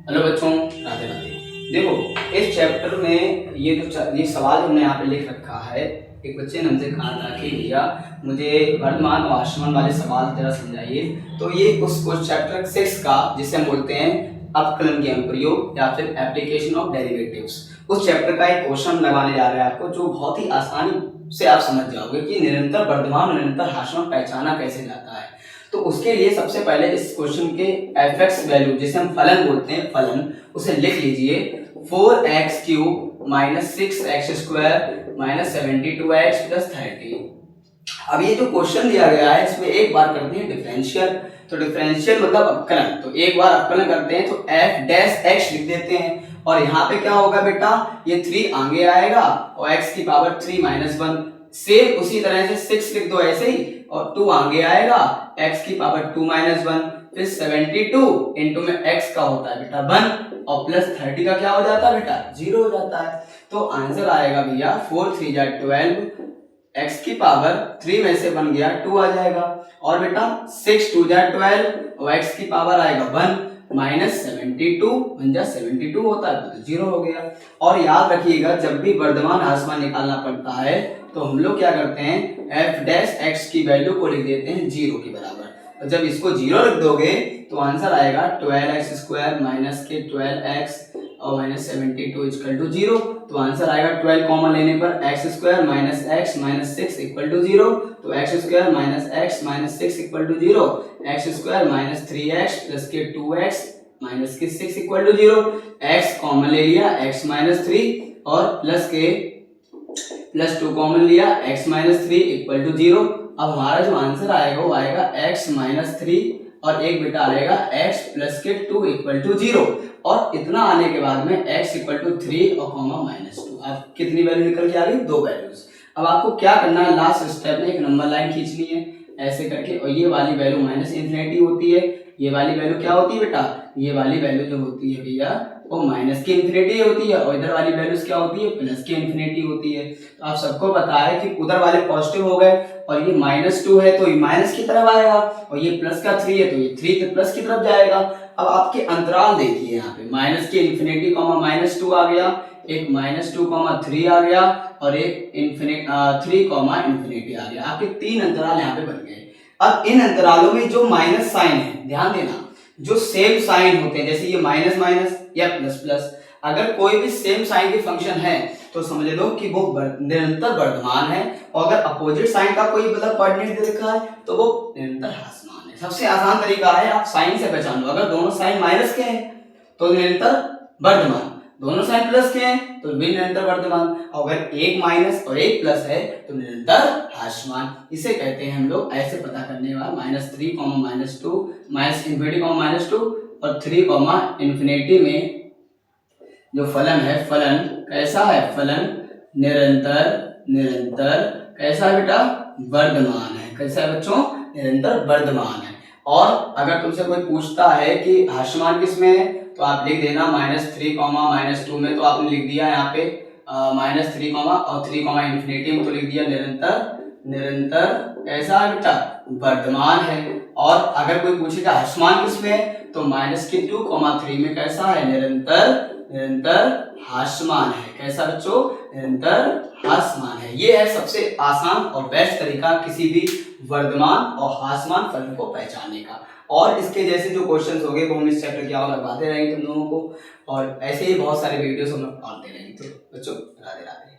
Hello बच्चों, राधे राधे। देखो, इस चैप्टर में ये सवाल हमने यहाँ पे लिख रखा है। एक बच्चे ने हमसे कहा था कि भैया मुझे वर्तमान और आसमान वाले सवाल जरा समझाइए। तो ये उस चैप्टर 6 का, जिसे हम बोलते हैं अपकलन के अनुप्रयोग या फिर एप्लीकेशन ऑफ डेरिवेटिव्स, उस चैप्टर का एक क्वेश्चन लगाने जा रहे हैं आपको, जो बहुत ही आसानी से आप समझ जाओगे कि निरंतर वर्तमान और निरंतर ह्रासमान पहचाना कैसे जाता है। तो उसके लिए सबसे पहले इस क्वेश्चन के एफ वैल्यू, जिसे हम फलन बोलते हैं, फलन उसे लिख लीजिए 4x³ minus 6x² minus 72x plus 30। अब ये जो क्वेश्चन दिया गया है, इसमें एक बार करते हैं डिफरेंशियल। तो डिफरेंशियल मतलब अपकलन, तो एक बार अपकलन करते हैं तो f डैश x लिख देते हैं, और यहाँ पे क्या होगा बेटा, ये 3 आगे आएगा और x की पावर 3 माइनस 1। सेम उसी तरह से 6 लिख दो ऐसे ही, और 2 आगे आएगा, x की पावर 2 माइनस 1। फिर 72 इंटू में x का होता है बेटा 1, और प्लस 30 का क्या हो जाता है बेटा, 0 हो जाता है। तो आंसर आएगा भैया 4 3 जा 12, x की पावर 3 में से बन गया 2 आ जाएगा, और बेटा 6 2 जा 12 और x की पावर आएगा 1 माइनस 72 बन जा 72 होता है, तो 0 हो गया। और याद रखिएगा, जब भी वर्तमान ह्रासमान निकालना पड़ता है तो हम लोग क्या करते हैं, f डैश x की वैल्यू को लिख देते हैं 0 के बराबर। और जब इसको 0 लिख दोगे तो आंसर आएगा 12x² माइनस के 12x और माइनस 72 इक्वल टू 0। तो आंसर आएगा 12 कॉमन लेने पर x² minus x minus 6 equal to 0। तो x² minus x minus 6 equal to 0, x² minus 3x plus के 2x माइनस के 6 इक्वल टू 0। x कॉमन ले लिया, x माइनस 3 और प्लस के प्लस 2 कॉमन लिया, x माइनस 3 इक्वल टू 0। अब हमारा जो आंसर आएगा वो आएगा x माइनस 3 और एक बेटा आएगा x प्लस के 2 इक्वल टू 0। और इतना आने के बाद में x इक्वल टू 3 और कॉमा माइनस 2, अब कितनी वैल्यू निकल के आ गई, 2 वैल्यूज। अब आपको क्या करना है, लास्ट स्टेप में एक नंबर लाइन खींचनी है ऐसे करके, और ये वाली वैल्यू माइनस इन्फिनिटी होती है, ये वाली वैल्यू क्या होती है बेटा, ये वाली वैल्यू जो होती है भैया वो माइनस की इन्फिनिटी होती है, और इधर वाली वैल्यूज क्या होती है, प्लस की इन्फिनिटी होती है। तो आप सबको पता है कि उधर वाले पॉजिटिव हो गए, और ये -2 है तो ये माइनस की तरफ आएगा, और ये प्लस का 3 है तो ये 3 के प्लस की तरफ जाएगा। अब आपके अंतराल देखिए, यहाँ पे माइनस की इन्फिनिटी कॉमा -2 आ गया, एक -2 कॉमा 3 आ गया, और एक 3 कॉमा इन्फिनिटी आ गया। आपके 3 अंतराल यहाँ पे बन गए। अब इन अंतरालों में जो माइनस साइन है, ध्यान देना, जो सेम साइन होते हैं, जैसे ये माइनस माइनस या प्लस प्लस, अगर कोई भी सेम साइन के फंक्शन है तो समझ लो कि वो निरंतर वर्तमान है, और अगर अपोजिट साइन का कोई मतलब कोऑर्डिनेट दे रखा है तो वो निरंतर ह्रासमान है। सबसे आसान तरीका है, आप साइन से पहचान लो, अगर दोनों साइन माइनस के हैं तो निरंतर वर्तमान, दोनों साइन प्लस के हैं तो भी निरंतर वर्तमान, और अगर एक माइनस और एक प्लस है तो निरंतर ह्रासमान। इसे कहते हैं हम लोग, ऐसे पता करने वाला -3 -2 माइनस इन्फिनिटी -2 और 3 इन्फिनिटी में जो फलन है, फलन कैसा है, फलन निरंतर निरंतर कैसा है बेटा, वर्धमान है। कैसा है बच्चों, निरंतर वर्धमान है। और अगर तुमसे कोई पूछता है कि ह्रासमान किसमें है तो आप लिख देना -3 -2 में, तो आपने लिख दिया यहाँ पे -3 और 3 इन्फिनिटी में तो लिख दिया निरंतर निरंतर कैसा है बेटा, वर्धमान है। और अगर कोई पूछेगा ह्रासमान किसमें है तो -2 3 में कैसा है, निरंतर निरंतर ह्रासमान है। कैसा बच्चों, निरंतर ह्रासमान है। ये है सबसे आसान और बेस्ट तरीका किसी भी वर्तमान और ह्रासमान फलन को पहचानने का। और इसके जैसे जो क्वेश्चंस होंगे वो हम इस चैप्टर के और लगवाते रहेंगे तुम लोगों को, और ऐसे ही बहुत सारे वीडियोस हम लोग डालते रहेंगे। तो बच्चों, राधे राधे।